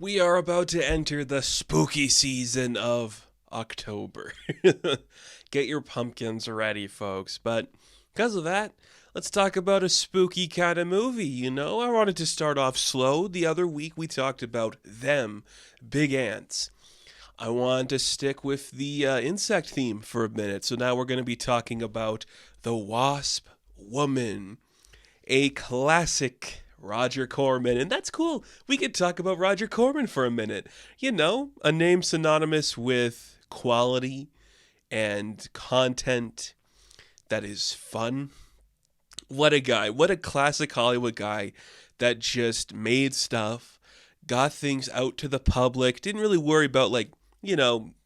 We are about to enter the spooky season of October. Get your pumpkins ready, folks. But because of that, let's talk about a spooky kind of movie. I wanted to start off slow. The other week we talked about them, big ants. I wanted to stick with the insect theme for a minute. So now we're going to be talking about the Wasp Woman, a classic Roger Corman. And that's cool. We could talk about Roger Corman for a minute. A name synonymous with quality and content that is fun. What a guy. What a classic Hollywood guy that just made stuff, got things out to the public, didn't really worry about,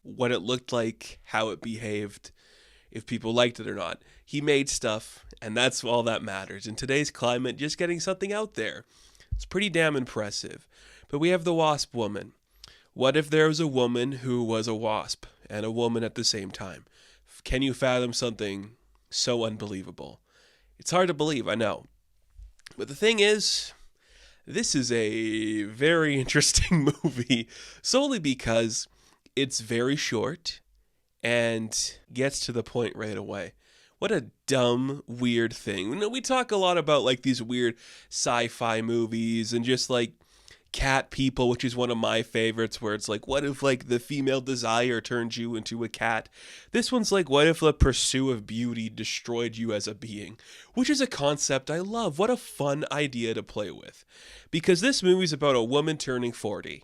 what it looked like, how it behaved, if people liked it or not. He made stuff, and that's all that matters. In today's climate, just getting something out there. It's pretty damn impressive. But we have the Wasp Woman. What if there was a woman who was a wasp and a woman at the same time? Can you fathom something so unbelievable? It's hard to believe, I know. But the thing is, this is a very interesting movie, solely because it's very short and gets to the point right away. What a dumb, weird thing. We talk a lot about these weird sci-fi movies and just Cat People, which is one of my favorites, where it's what if the female desire turned you into a cat? This one's what if the pursuit of beauty destroyed you as a being? Which is a concept I love. What a fun idea to play with. Because this movie's about a woman turning 40.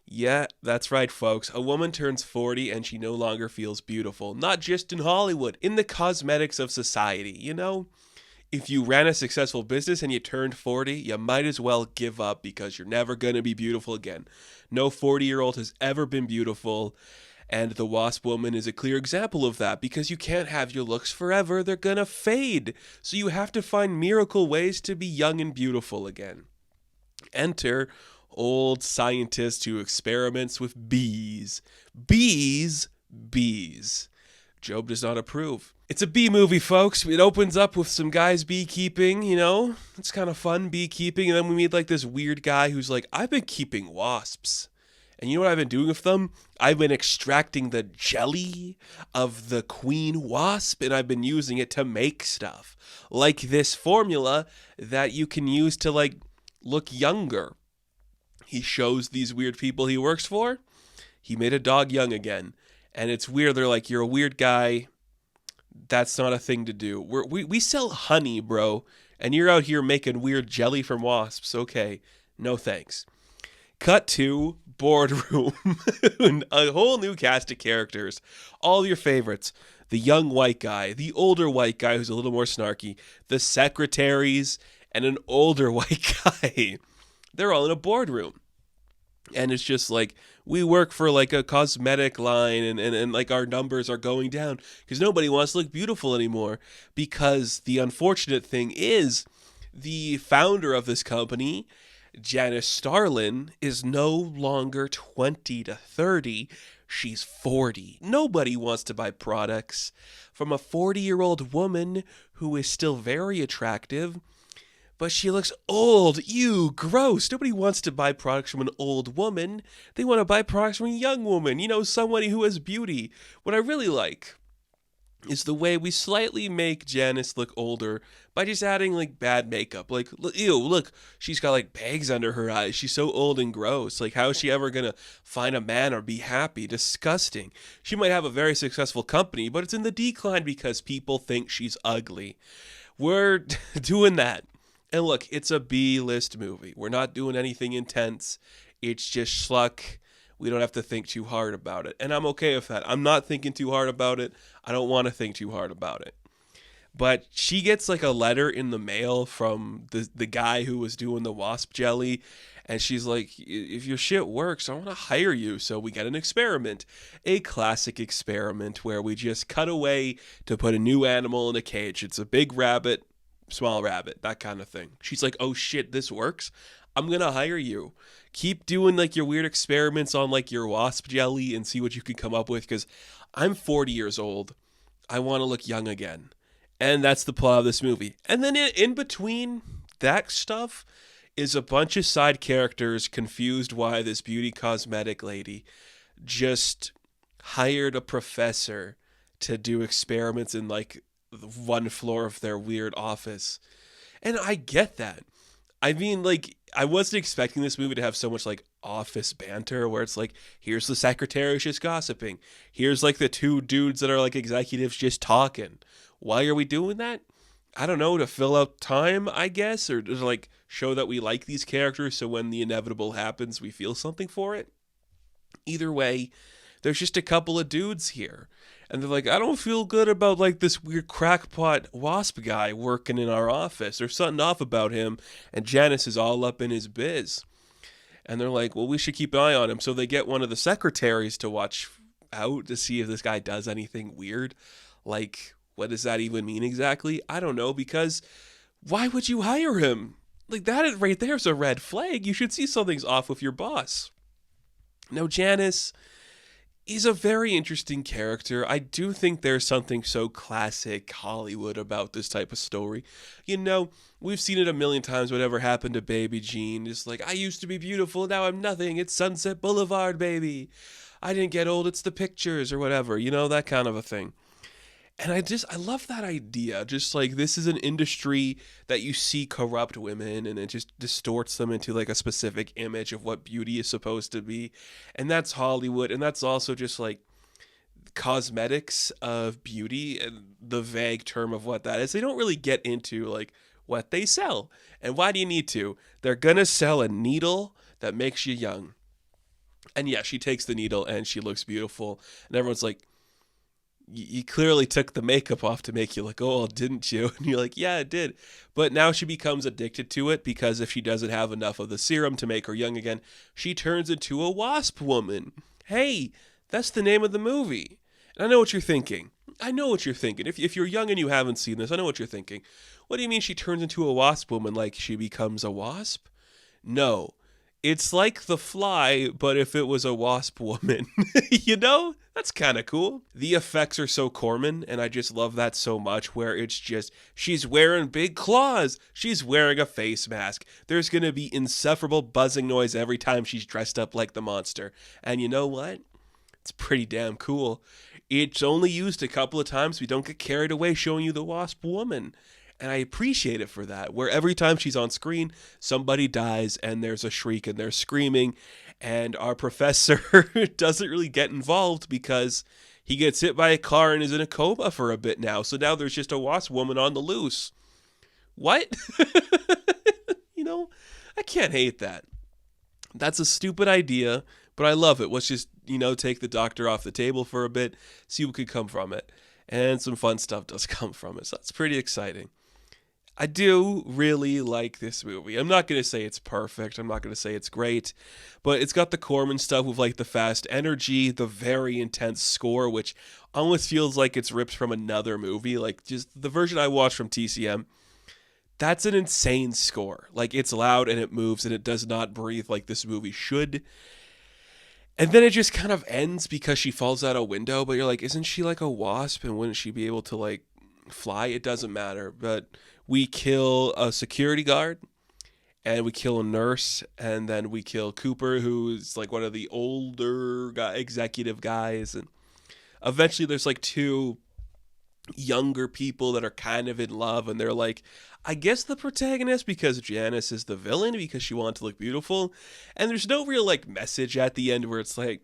Yeah, that's right, folks. A woman turns 40 and she no longer feels beautiful. Not just in Hollywood, in the cosmetics of society. If you ran a successful business and you turned 40, you might as well give up because you're never going to be beautiful again. No 40-year-old has ever been beautiful, and the Wasp Woman is a clear example of that because you can't have your looks forever. They're going to fade. So you have to find miracle ways to be young and beautiful again. Enter old scientist who experiments with bees. Bees. Job does not approve. It's a bee movie, folks. It opens up with some guys beekeeping, It's kind of fun, beekeeping. And then we meet this weird guy who's I've been keeping wasps. And you know what I've been doing with them? I've been extracting the jelly of the queen wasp, and I've been using it to make stuff. Like this formula that you can use to, look younger. He shows these weird people he works for. He made a dog young again. And it's weird. They're you're a weird guy. That's not a thing to do. We sell honey, bro. And you're out here making weird jelly from wasps. Okay. No thanks. Cut to boardroom. A whole new cast of characters. All your favorites. The young white guy. The older white guy who's a little more snarky. The secretaries. And an older white guy. They're all in a boardroom. And it's just we work for a cosmetic line and our numbers are going down because nobody wants to look beautiful anymore. Because the unfortunate thing is the founder of this company, Janice Starlin, is no longer 20 to 30. She's 40. Nobody wants to buy products from a 40-year-old woman who is still very attractive. But she looks old. Ew, gross. Nobody wants to buy products from an old woman. They want to buy products from a young woman. Somebody who has beauty. What I really like is the way we slightly make Janice look older by just adding bad makeup. Ew, look, she's got bags under her eyes. She's so old and gross. How is she ever going to find a man or be happy? Disgusting. She might have a very successful company, but it's in the decline because people think she's ugly. We're doing that. And look, it's a B-list movie. We're not doing anything intense. It's just schluck. We don't have to think too hard about it. And I'm okay with that. I'm not thinking too hard about it. I don't want to think too hard about it. But she gets a letter in the mail from the guy who was doing the wasp jelly. And she's if your shit works, I want to hire you. So we get an experiment. A classic experiment where we just cut away to put a new animal in a cage. It's a big rabbit. Small rabbit, that kind of thing. She's oh shit, this works. I'm gonna hire you. Keep doing your weird experiments on your wasp jelly and see what you can come up with because I'm 40 years old. I want to look young again. And that's the plot of this movie. And then in between that stuff is a bunch of side characters confused why this beauty cosmetic lady just hired a professor to do experiments in like one floor of their weird office. And I get that. I mean, like, I wasn't expecting this movie to have so much like office banter where it's like, here's the secretary just gossiping. Here's like the two dudes that are like executives just talking. Why are we doing that? I don't know, to fill out time, I guess, or to like show that we like these characters so when the inevitable happens, we feel something for it. Either way, there's just a couple of dudes here. And they're like, I don't feel good about like this weird crackpot Wasp guy working in our office. There's something off about him. And Janice is all up in his biz. And they're like, well, we should keep an eye on him. So they get one of the secretaries to watch out to see if this guy does anything weird. Like, what does that even mean exactly? I don't know, because why would you hire him? Like, that right there is a red flag. You should see something's off with your boss. Now, Janice is a very interesting character. I do think there's something so classic Hollywood about this type of story. You know, we've seen it a million times, whatever happened to Baby Jean. It's like, I used to be beautiful, now I'm nothing. It's Sunset Boulevard, baby. I didn't get old, it's the pictures, or whatever. You know, that kind of a thing. And I love that idea. Just like, this is an industry that you see corrupt women and it just distorts them into like a specific image of what beauty is supposed to be. And that's Hollywood. And that's also just like cosmetics of beauty and the vague term of what that is. They don't really get into like what they sell. And why do you need to? They're going to sell a needle that makes you young. And yeah, she takes the needle and she looks beautiful. And everyone's like, you clearly took the makeup off to make you look old, didn't you? And you're like, yeah, it did. But now she becomes addicted to it because if she doesn't have enough of the serum to make her young again, she turns into a wasp woman. Hey, that's the name of the movie. And I know what you're thinking. If you're young and you haven't seen this, I know what you're thinking. What do you mean she turns into a wasp woman, like she becomes a wasp? No. It's like The Fly, but if it was a wasp woman. You know? That's kind of cool. The effects are so Corman, and I just love that so much, where it's just, she's wearing big claws. She's wearing a face mask. There's going to be insufferable buzzing noise every time she's dressed up like the monster. And you know what? It's pretty damn cool. It's only used a couple of times. We don't get carried away showing you the wasp woman. And I appreciate it for that, where every time she's on screen, somebody dies and there's a shriek and they're screaming. And our professor doesn't really get involved because he gets hit by a car and is in a coma for a bit now. So now there's just a wasp woman on the loose. What? You know, I can't hate that. That's a stupid idea, but I love it. Let's just, take the doctor off the table for a bit, see what could come from it. And some fun stuff does come from it. So that's pretty exciting. I do really like this movie. I'm not going to say it's perfect. I'm not going to say it's great. But it's got the Corman stuff with like the fast energy, the very intense score, which almost feels like it's ripped from another movie. Like just the version I watched from TCM, that's an insane score. Like it's loud and it moves and it does not breathe like this movie should. And then it just kind of ends because she falls out a window. But you're like, isn't she like a wasp? And wouldn't she be able to like fly? It doesn't matter. But we kill a security guard and we kill a nurse. And then we kill Cooper, who's like one of the older executive guys. And eventually there's like two younger people that are kind of in love. And they're like, I guess the protagonist, because Janice is the villain because she wanted to look beautiful. And there's no real like message at the end where it's like,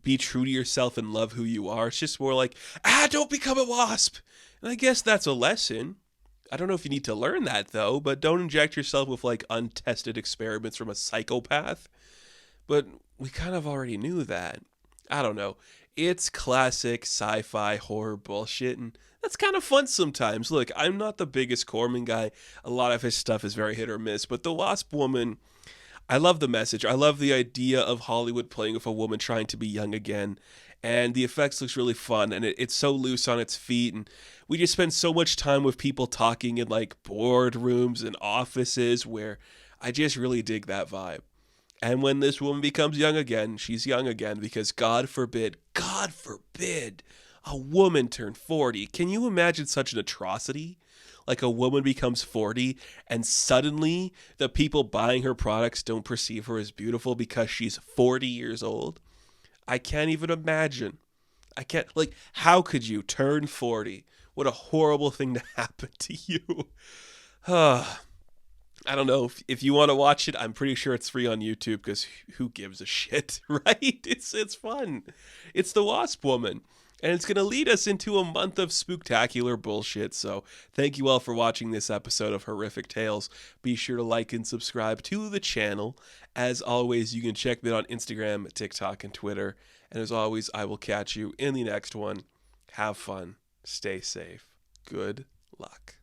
be true to yourself and love who you are. It's just more like, don't become a wasp. And I guess that's a lesson. I don't know if you need to learn that though, but don't inject yourself with like untested experiments from a psychopath. But we kind of already knew that. I don't know. It's classic sci-fi horror bullshit, and that's kind of fun sometimes. Look, I'm not the biggest Corman guy. A lot of his stuff is very hit or miss, but The Wasp Woman, I love the message. I love the idea of Hollywood playing with a woman trying to be young again, and the effects looks really fun, and it's so loose on its feet, and we just spend so much time with people talking in like boardrooms and offices where I just really dig that vibe. And when this woman becomes young again, she's young again because God forbid, a woman turn 40. Can you imagine such an atrocity? Like a woman becomes 40 and suddenly the people buying her products don't perceive her as beautiful because she's 40 years old. I can't even imagine. I can't, like, how could you turn 40? What a horrible thing to happen to you. I don't know if you want to watch it. I'm pretty sure it's free on YouTube because who gives a shit, right? It's fun. It's the Wasp Woman, and it's gonna lead us into a month of spooktacular bullshit. So thank you all for watching this episode of Horrific Tales. Be sure to like and subscribe to the channel. As always, you can check me out on Instagram, TikTok, and Twitter. And as always, I will catch you in the next one. Have fun. Stay safe. Good luck.